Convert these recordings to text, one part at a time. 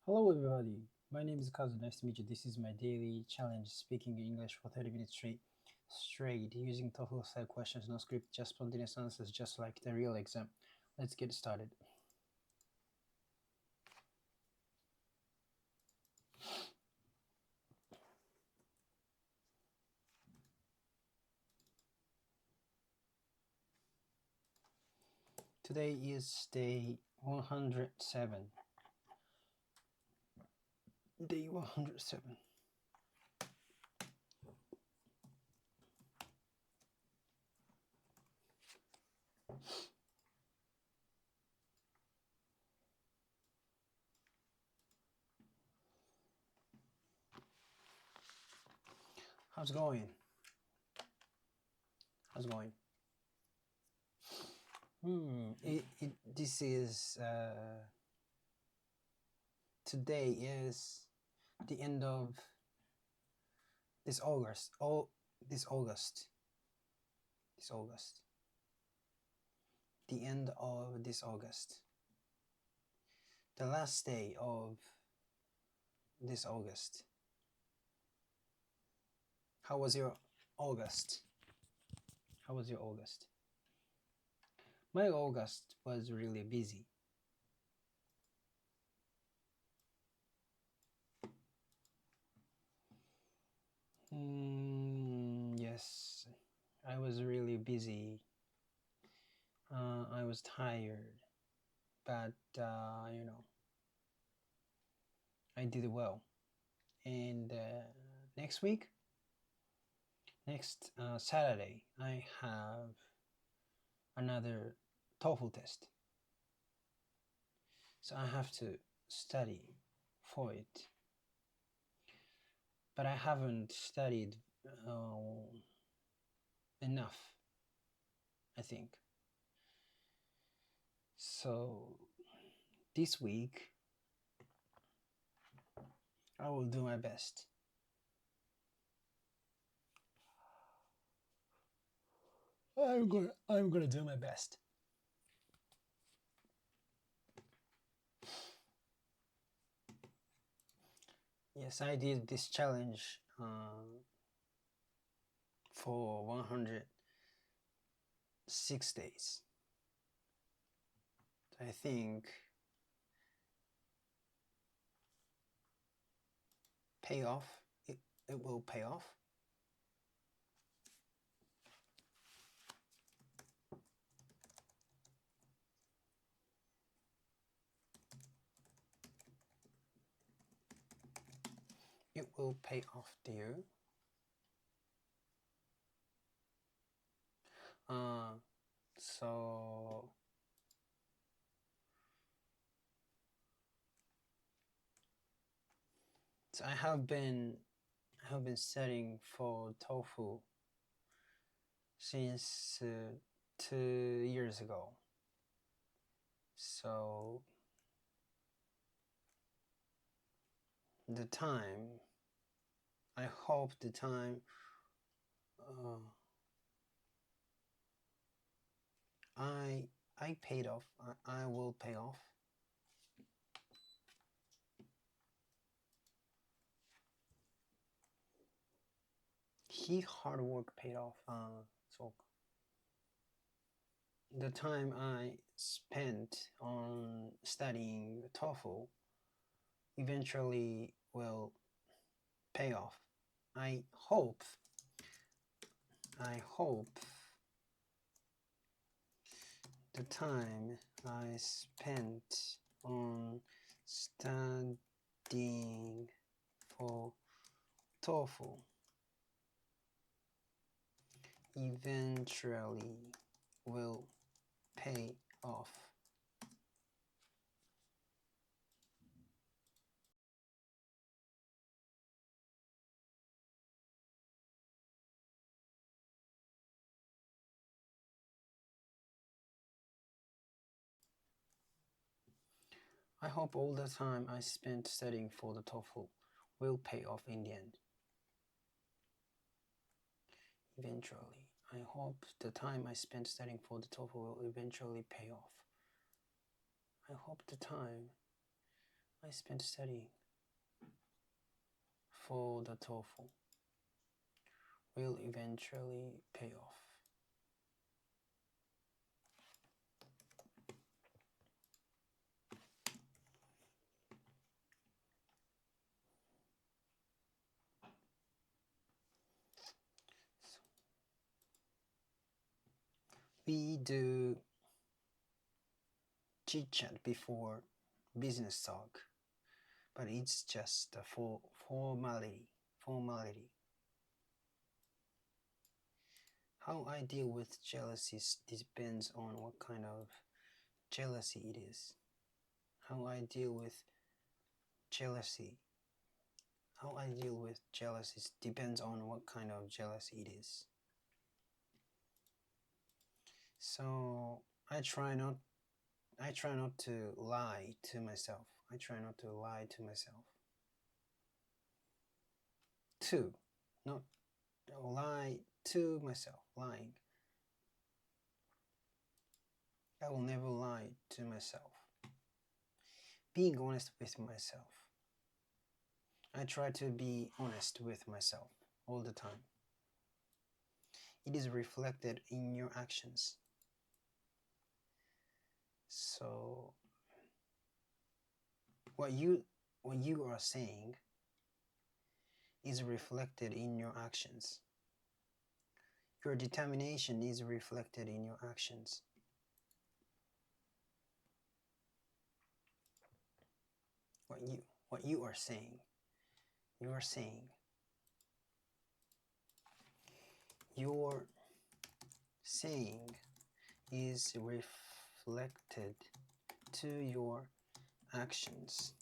Hello, everybody. My name is Kazu. Nice to meet you. This is my daily challenge speaking English for 30 minutes straight, using TOEFL style questions, no script, just spontaneous answers, just like the real exam. Let's get started. Today is day 107. Day 107. How's it going? How's it going? This is today is the end of this August. This August. This August. The end of this August. The last day of this August. How was your August? How was your August? My August was really busy. Yes, I was really busy. I was tired, but I did well. And next week, next Saturday, I have another TOEFL test. So I have to study for it. But I haven't studied enough, I think. So this week, I will do my best. I'm gonna do my best. Yes, I did this challenge for 106 days. I think pay off. It will pay off. It will pay off, dear. So I have been studying for TOEFL since 2 years ago. So the time, I hope the time I paid off. I will pay off. He hard work paid off. So the time I spent on studying TOEFL eventually will pay off. I hope the time I spent on studying for TOEFL eventually will pay off. I hope all the time I spent studying for the TOEFL will pay off in the end. Eventually. I hope the time I spent studying for the TOEFL will eventually pay off. I hope the time I I spent studying for the TOEFL will eventually pay off. We do chit chat before business talk, but it's just a formality. How I deal with jealousy depends on what kind of jealousy it is. How I deal with jealousy depends on what kind of jealousy it is. So I try not to lie to myself. Not lie to myself. Lying. I will never lie to myself. Being honest with myself. I try to be honest with myself all the time. It is reflected in your actions. So what you are saying is reflected in your actions. Your determination is reflected in your actions. What you are saying, your saying is reflected to your actions.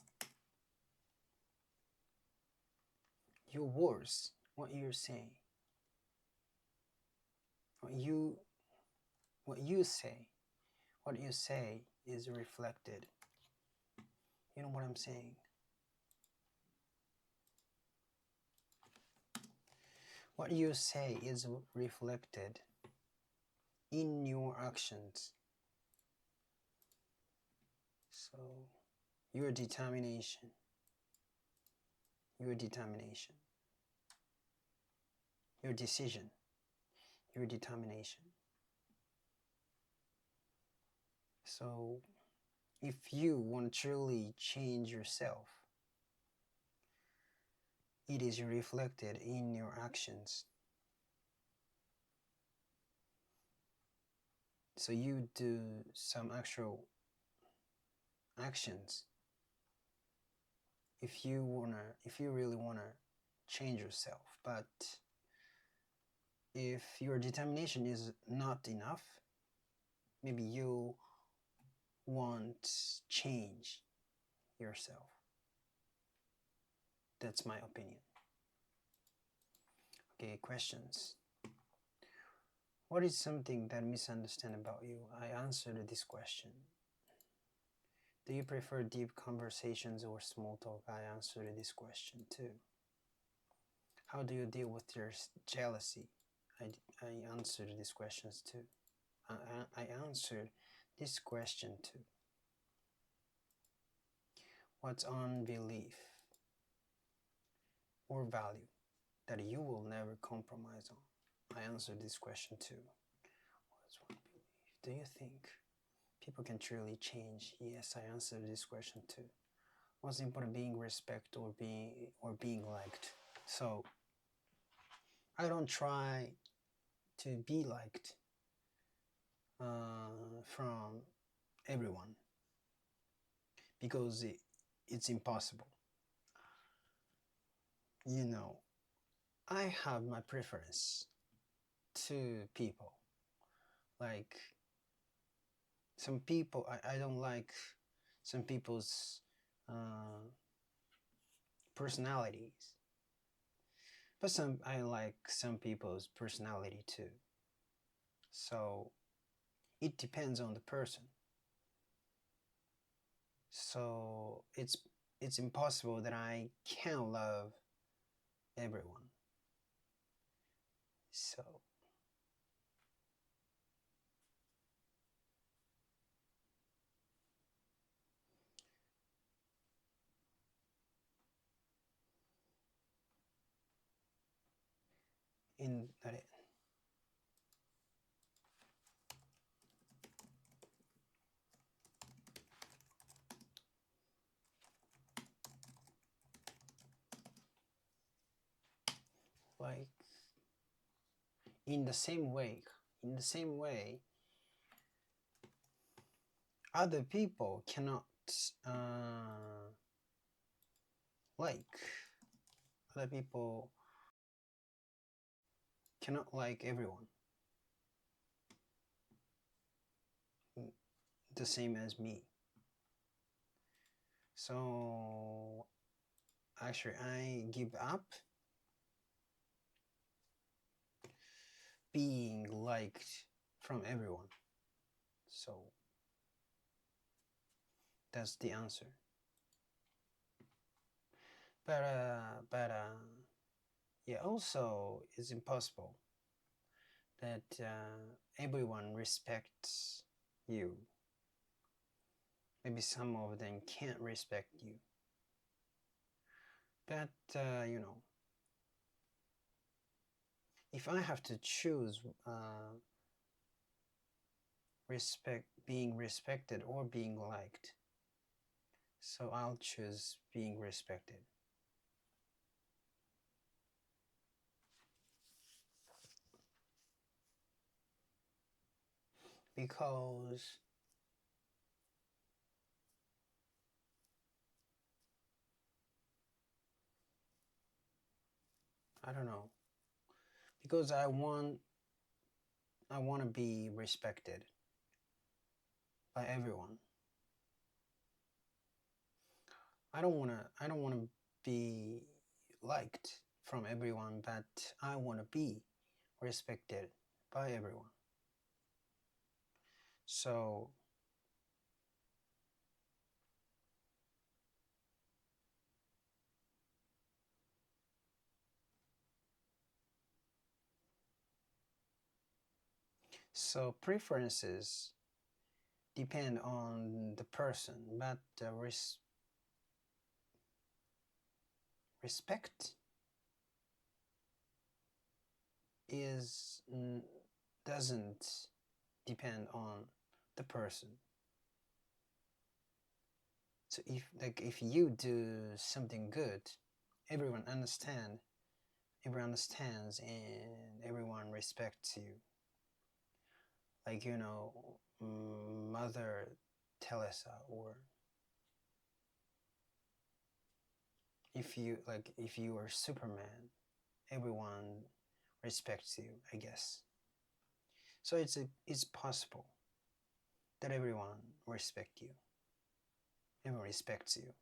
Your words, what you're saying, what you say is reflected. You know what I'm saying? What you say is reflected in your actions. So your determination, your decision, your determination. So if you want to truly change yourself, it is reflected in your actions. So you do some actual actions if you really wanna change yourself. But if your determination is not enough, maybe you won't change yourself. That's my opinion. Okay, questions. What is something that misunderstand about you? I answered this question. Do you prefer deep conversations or small talk? I answered this question too. How do you deal with your jealousy? I answered these questions too. I answered this question too. What's on belief or value that you will never compromise on? I answered this question too. What's one belief? Do you think people can truly change? Yes, I answered this question too. What's important, being respected or being liked? So I don't try to be liked from everyone because it's impossible. You know, I have my preference to people. Like some people, I don't like some people's personalities, but I like some people's personality too. So it depends on the person. So it's impossible that I can love everyone. So in like in the same way, other people cannot like other people cannot like everyone the same as me. So actually I give up being liked from everyone. So that's the answer. But yeah, also it's impossible that everyone respects you. Maybe some of them can't respect you. But you know, if I have to choose being respected or being liked, so I'll choose being respected. Because I don't know. Because I want to be respected by everyone. I don't want to be liked from everyone, but I want to be respected by everyone. So preferences depend on the person, but respect is doesn't depend on the person. So if you do something good, everyone understands and everyone respects you. Like, you know, Mother Teresa, or if you are Superman, everyone respects you, I guess. So it's possible that everyone respects you. Everyone respects you.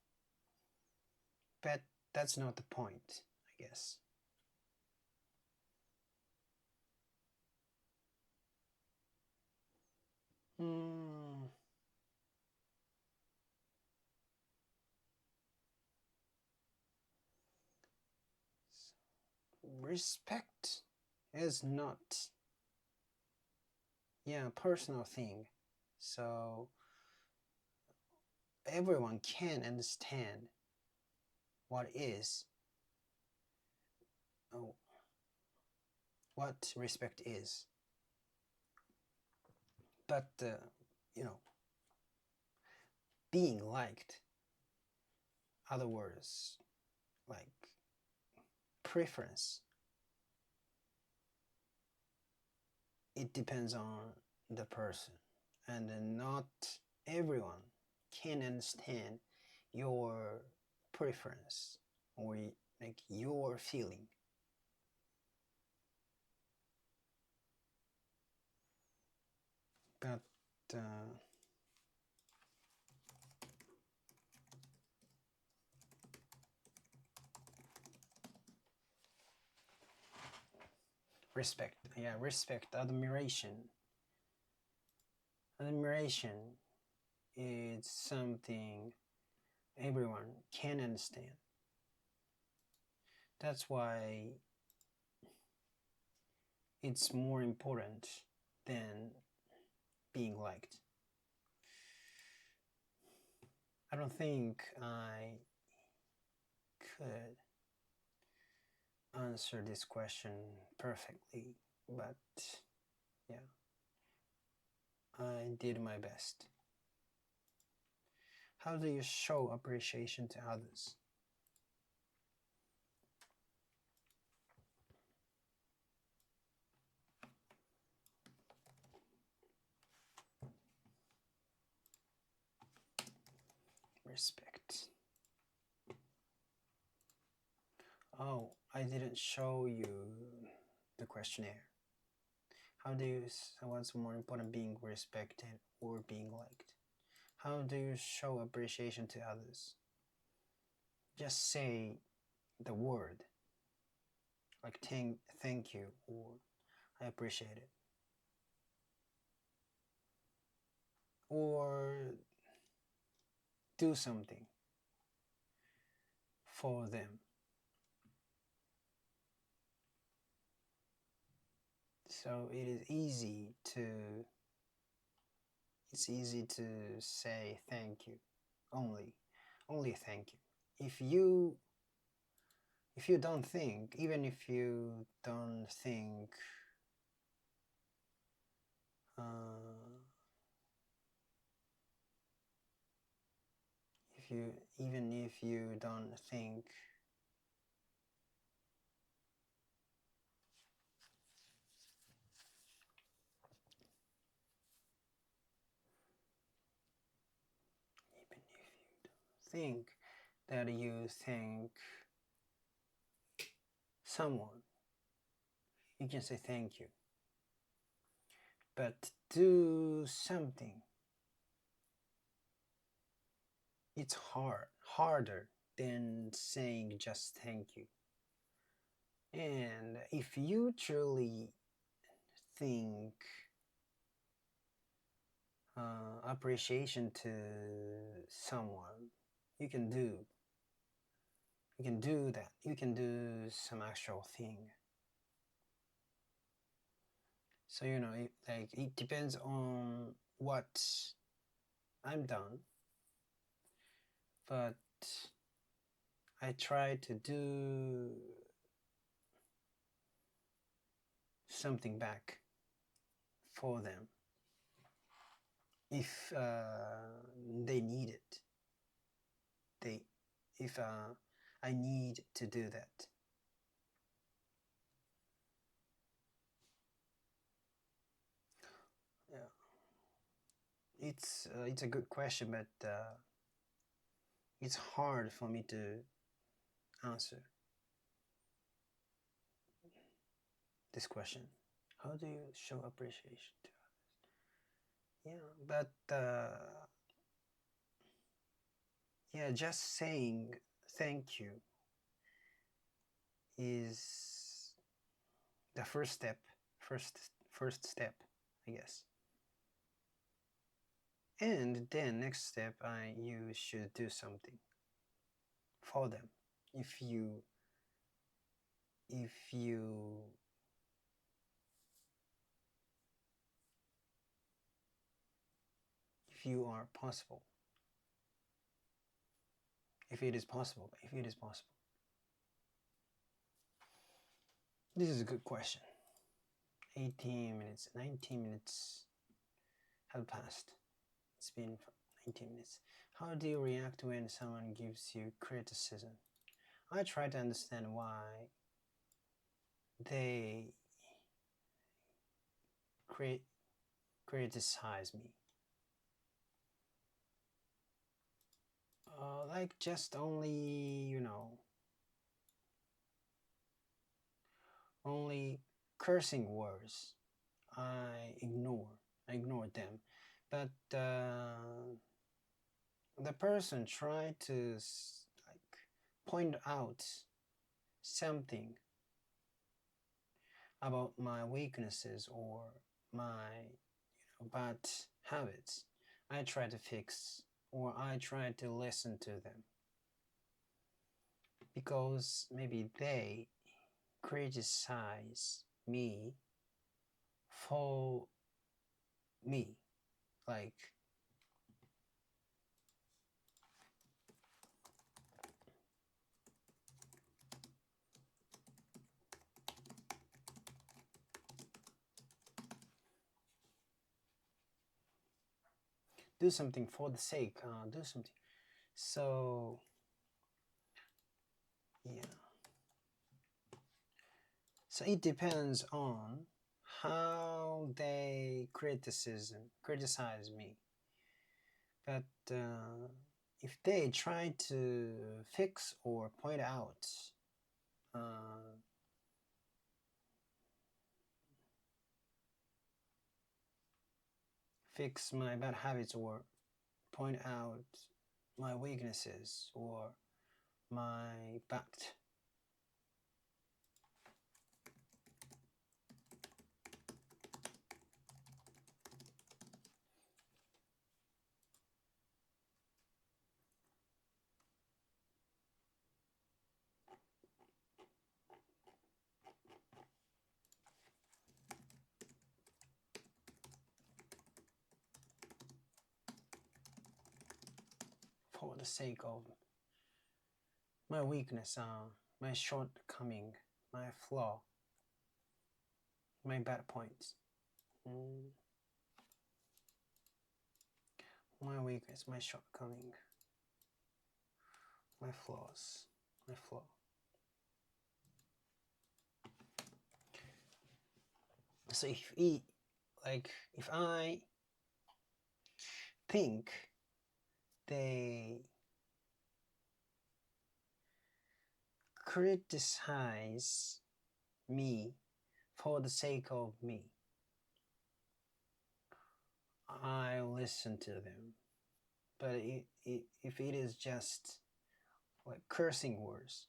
But that's not the point, I guess. Respect is not a personal thing. So everyone can understand what respect is. But you know, being liked, other words, like preference, it depends on the person, and not everyone can understand your preference or like your feeling. But respect, admiration is something everyone can understand. That's why it's more important than being liked. I don't think I could answer this question perfectly, but yeah, I did my best. How do you show appreciation to others? Respect. Oh, I didn't show you the questionnaire. How do you, what's more important, being respected or being liked? How do you show appreciation to others? Just say the word, like thank you or I appreciate it. Or do something for them. So it is easy to say thank you. Only thank you. If you don't think, even if you don't think even if you don't think think that you thank someone, you can say thank you. But do something. It's harder than saying just thank you. And if you truly think appreciation to someone, you can do that. You can do some actual thing. So it depends on what I'm done, but I try to do something back for them if they need it. If I need to do that. Yeah, it's a good question, but it's hard for me to answer this question. How do you show appreciation to others? Yeah, but yeah, just saying thank you is the first step. First step, I guess. And then next step, you should do something for them. If you are possible, if it is possible. This is a good question. 18 minutes, 19 minutes have passed. It's been 19 minutes. How do you react when someone gives you criticism? I try to understand why they criticize me. Like just only, only cursing words. I ignore them. But the person tried to like point out something about my weaknesses or my bad habits. I try to fix, or I try to listen to them, because maybe they criticize me for me, like do something for the sake, do something. So yeah, so it depends on how they criticize me. But if they try to fix or point out uh, fix my bad habits or point out my weaknesses or my bad for the sake of my weakness, my shortcoming, my flaw, my bad points. Mm, my weakness, my shortcoming, my flaws, my flaw. So if I think they criticize me for the sake of me, I listen to them. But if it is just like cursing words,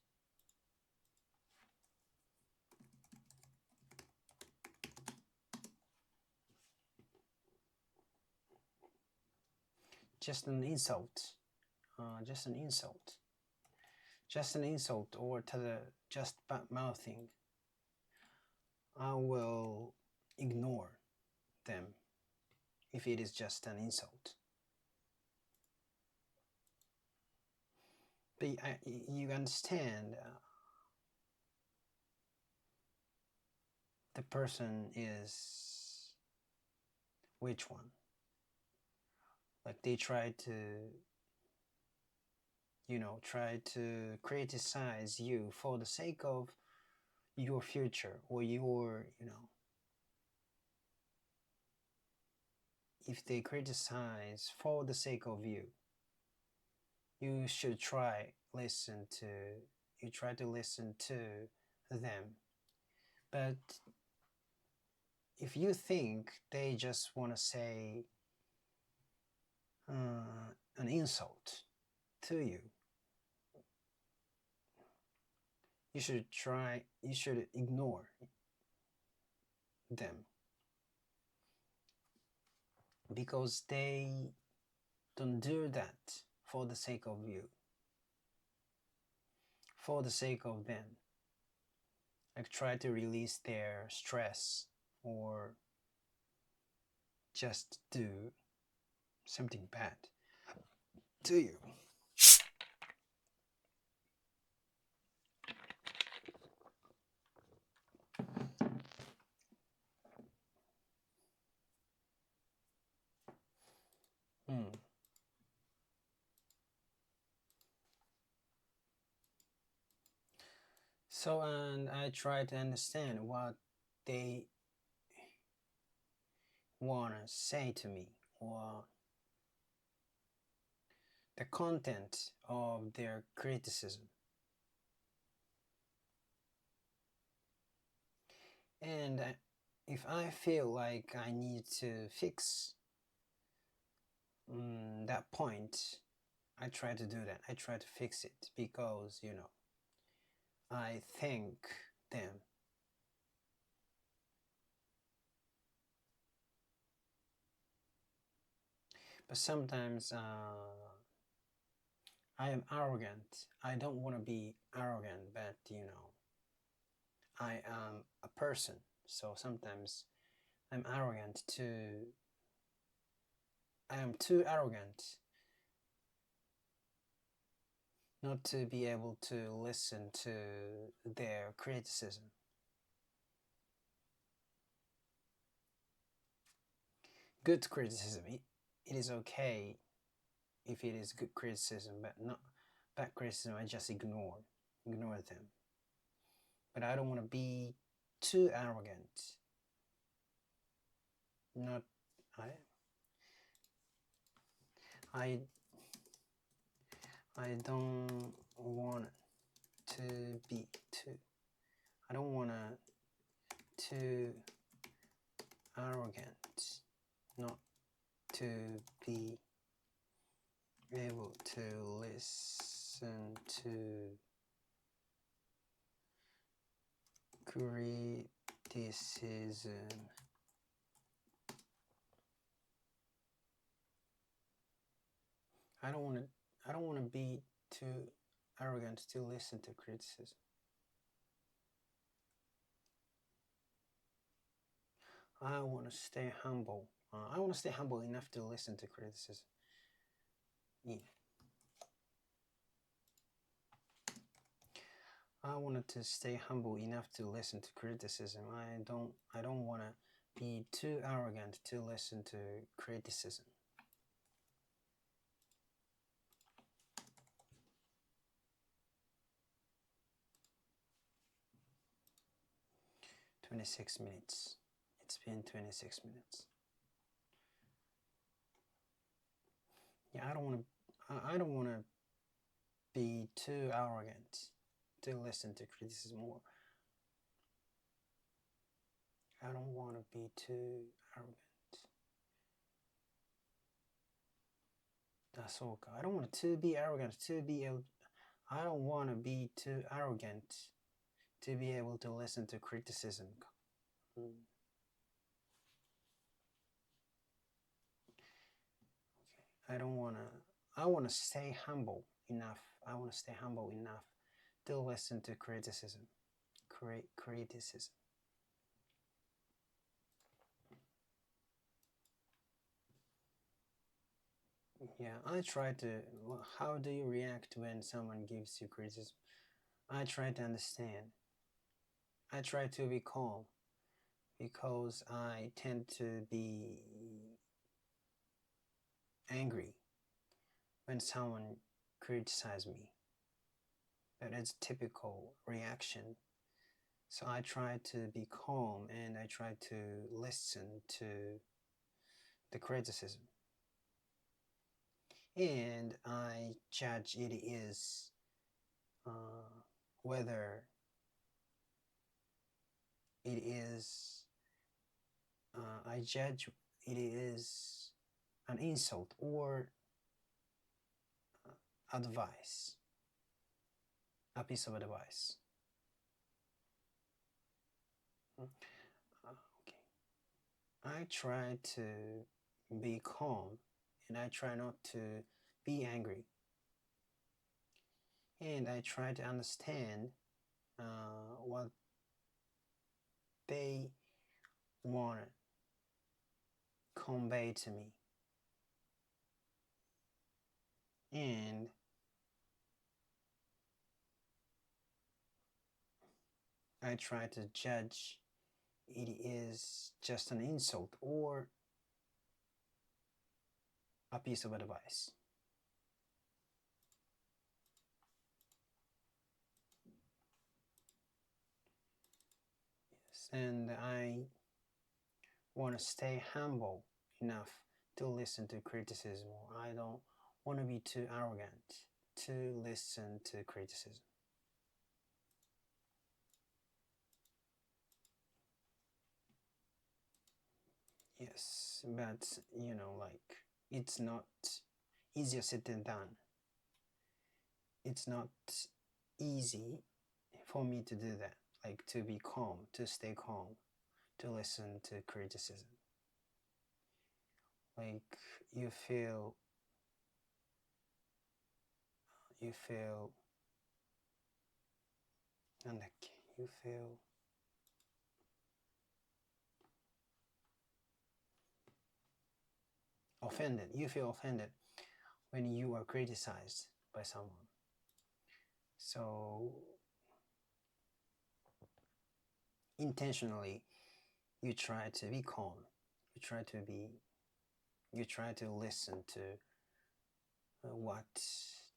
just an insult, just an insult, just an insult, or just bad mouthing, I will ignore them if it is just an insult. But you understand, the person is which one? Like they try to, try to criticize you for the sake of your future or your, if they criticize for the sake of you, you should try to listen to them. But if you think they just want to say an insult to you, you should ignore them, because they don't do that for the sake of you, for the sake of them. Like try to release their stress or just do something bad to you. So, and I try to understand what they want to say to me, or the content of their criticism. And if I feel like I need to fix that point, I try to do that. I try to fix it because, I thank them. But sometimes I am arrogant. I don't want to be arrogant, but I am a person. So sometimes I'm arrogant to. I am too arrogant not to be able to listen to their criticism. Good criticism. it is okay if it is good criticism, but not bad criticism. I just ignore them. But I don't want to be too arrogant. Not I I don't want to be too. I don't want to too arrogant. Not to be able to listen to criticism. I don't want to be too arrogant to listen to criticism. I want to stay humble. I want to stay humble enough to listen to criticism. Yeah. I wanted to stay humble enough to listen to criticism. I don't want to be too arrogant to listen to criticism. $26. It's been 26 minutes. Yeah, I don't want to be too arrogant to listen to criticism. Or I don't want to be too arrogant. That's all. I don't want to be arrogant to be able. I don't want to be too arrogant to be able to listen to criticism. Okay. I don't want to. I want to stay humble enough. I want to stay humble enough to listen to criticism. Criticism. Yeah, I try to. How do you react when someone gives you criticism? I try to understand. I try to be calm because I tend to be angry when someone criticizes me. That is typical reaction. So I try to be calm and I try to listen to the criticism. And I judge it is whether it is, I judge it is an insult or advice, a piece of advice. Okay. I try to be calm and I try not to be angry. And I try to understand what they want to convey to me. And I try to judge it is just an insult or a piece of advice. Yes, and I want to stay humble enough to listen to criticism. I don't want to be too arrogant to listen to criticism. Yes, but like it's not easier said than done. It's not easy for me to do that, like to be calm, to stay calm, to listen to criticism. Like you feel you feel offended. You feel offended when you are criticized by someone. So intentionally you try to be calm. You try to be You try to listen to what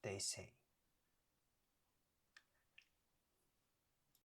they say.